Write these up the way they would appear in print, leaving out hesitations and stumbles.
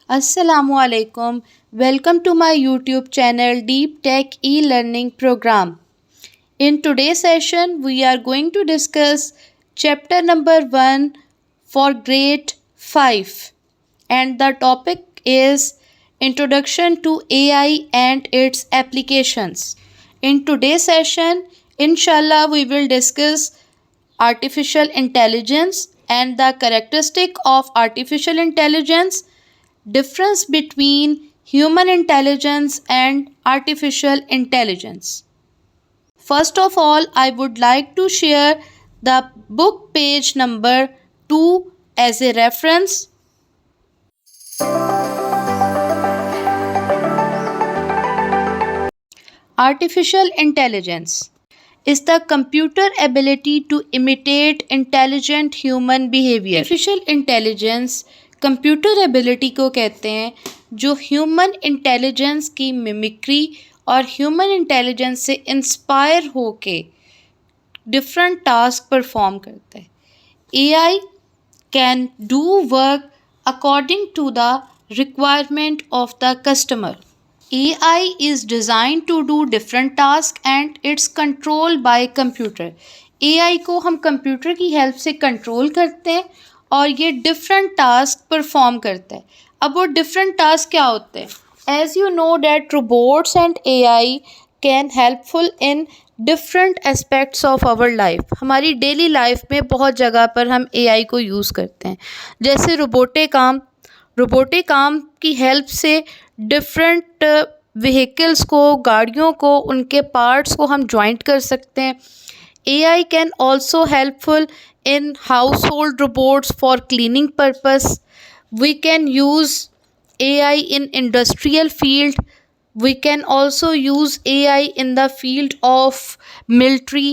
Assalamualaikum. Welcome to my YouTube channel Deep Tech E-Learning Program. In today's session, we are going to discuss chapter number 1 for grade 5, and the topic is Introduction to AI and its applications. In today's session, inshallah, we will discuss artificial intelligence and the characteristic of artificial intelligence, difference between human intelligence and artificial intelligence. First of all, I would like to share the book page number 2 as a reference. Artificial intelligence is the computer ability to imitate intelligent human behavior. Artificial intelligence computer ability को कहते हैं जो human intelligence की मिमिक्री और human intelligence से inspire होके different task perform करता है. AI can do work according to the requirement of the customer. AI is designed to do different tasks and it's controlled by computer. AI को हम computer की help से control करते हैं और ये डिफरेंट टास्क परफॉर्म करता है. अब वो डिफरेंट टास्क क्या होते हैं? As you know that robots and AI can helpful in different aspects of our life. हमारी डेली लाइफ में बहुत जगह पर हम AI को यूज़ करते हैं. जैसे रोबोटिक काम की हेल्प से डिफरेंट व्हीकल्स को, गाड़ियों को, उनके पार्ट्स को हम जॉइंट कर सकते हैं. AI can also helpful in household robots for cleaning purpose. We can use AI in industrial field. We can also use AI in the field of military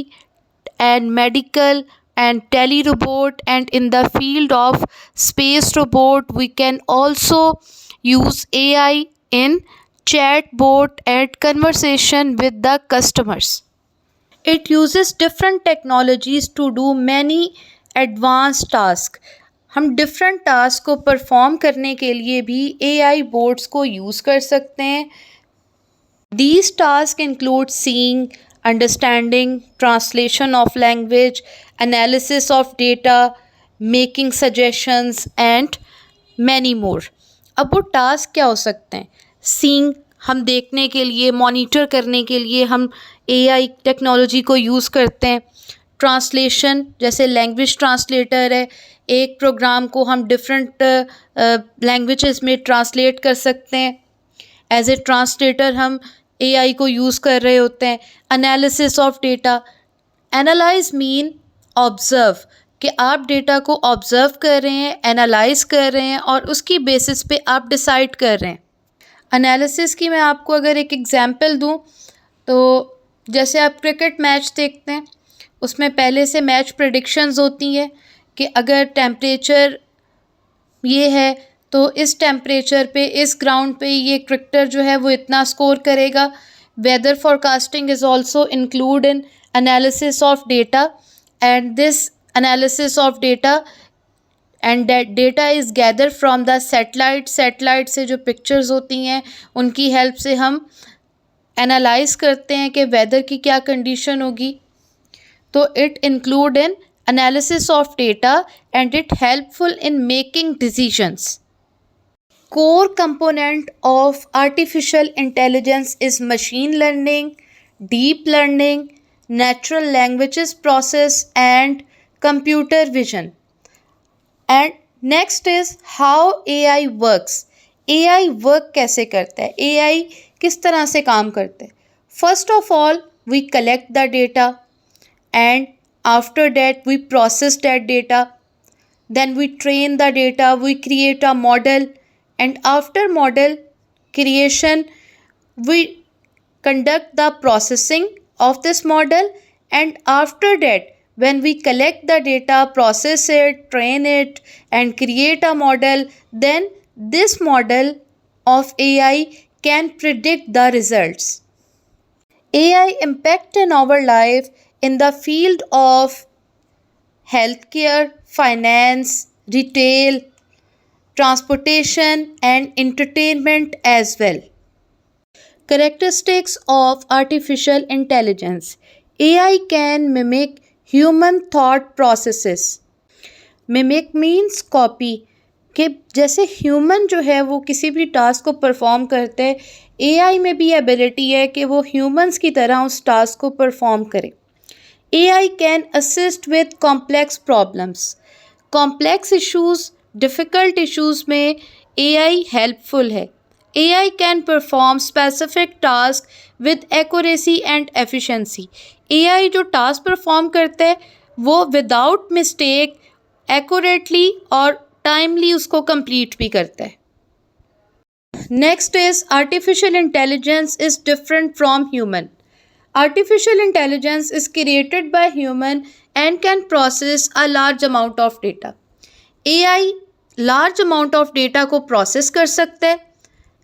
and medical and tele robot, and in the field of space robot we can also use AI in chatbot and conversation with the customers. It uses different technologies to do many advanced tasks. हम different task को perform करने के लिए भी AI boards को use कर सकते हैं. These tasks include seeing, understanding, translation of language, analysis of data, making suggestions and many more. अब वो टास्क क्या हो सकते हैं? Seeing, हम देखने के लिए, मॉनिटर करने के लिए हम AI टेक्नोलॉजी को यूज़ करते हैं. ट्रांसलेशन, जैसे लैंग्वेज ट्रांसलेटर है, एक प्रोग्राम को हम डिफरेंट लैंग्वेजेस में ट्रांसलेट कर सकते हैं. एज ए ट्रांसलेटर हम AI को यूज़ कर रहे होते हैं. Analysis of data, analyse mean observe, कि आप डेटा को ऑब्ज़र्व कर रहे हैं, एनालाइज कर रहे हैं और उसकी बेसिस पे आप डिसाइड कर रहे हैं. एनालिसिस की मैं आपको अगर एक एग्जांपल दूं तो जैसे आप क्रिकेट मैच देखते हैं, उसमें पहले से मैच प्रेडिक्शंस होती हैं कि अगर टेम्परेचर ये है तो इस टेम्परेचर पे, इस ग्राउंड पे ये क्रिकेटर जो है वो इतना स्कोर करेगा. Weather forecasting is also include in analysis of data, and this analysis of data and that data is gather from the satellite से जो पिक्चर्स होती हैं उनकी हेल्प से हम एनालाइज करते हैं कि वेदर की क्या कंडीशन होगी. तो it include in analysis of data and it helpful in making decisions. Core component of artificial intelligence is machine learning, deep learning, natural languages process and computer vision. And next is how AI works. AI work कैसे करता है? AI किस तरह से काम करते हैं? First of all we collect the data and after that we process that data, then we train the data, we create a model, and after model creation we conduct the processing of this model, and after that when we collect the data, process it, train it and create a model, then this model of AI can predict the results. AI impact in our life in the field of healthcare, finance, retail, transportation, and entertainment as well. Characteristics of artificial intelligence. AI can mimic human thought processes. Mimic means copy, कि जैसे human जो है वो किसी भी task को perform करते हैं, एआई में भी एबिलिटी है कि वो ह्यूमंस की तरह उस टास्क को परफॉर्म करे. AI can assist with complex problems. Complex issues, difficult issues में एआई हेल्पफुल है. AI can perform specific task with accuracy and efficiency. AI जो टास्क परफॉर्म करता है वो विदाउट मिस्टेक एक्यूरेटली और टाइमली उसको कंप्लीट भी करता है. Next is artificial intelligence is different from human. Artificial intelligence is created by human and can process a large amount of data. AI large amount of data को process कर सकता है.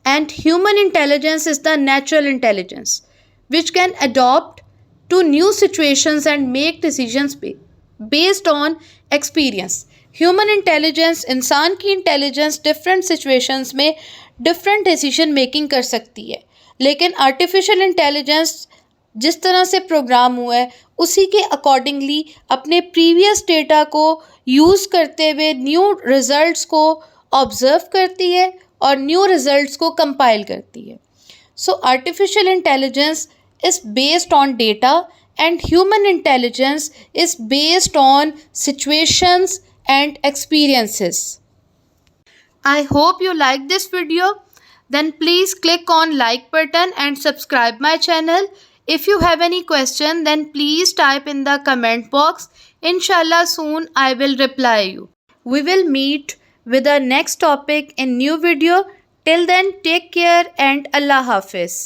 And human intelligence is the natural intelligence which can adapt to new situations and make decisions based on experience. Human intelligence, इंसान की intelligence different situations में different decision making कर सकती है, लेकिन artificial intelligence जिस तरह से प्रोग्राम हुआ है उसी के अकॉर्डिंगली अपने प्रीवियस डेटा को यूज़ करते हुए न्यू रिजल्ट्स को ऑब्जर्व करती है और न्यू रिजल्ट्स को कंपाइल करती है. So artificial intelligence is based on data and human intelligence is based on situations and experiences. I hope you like this video. Then please click on like button and subscribe my channel. If you have any question, then please type in the comment box. Inshallah soon I will reply you. We will meet with our next topic in new video. Till then, take care and Allah Hafiz.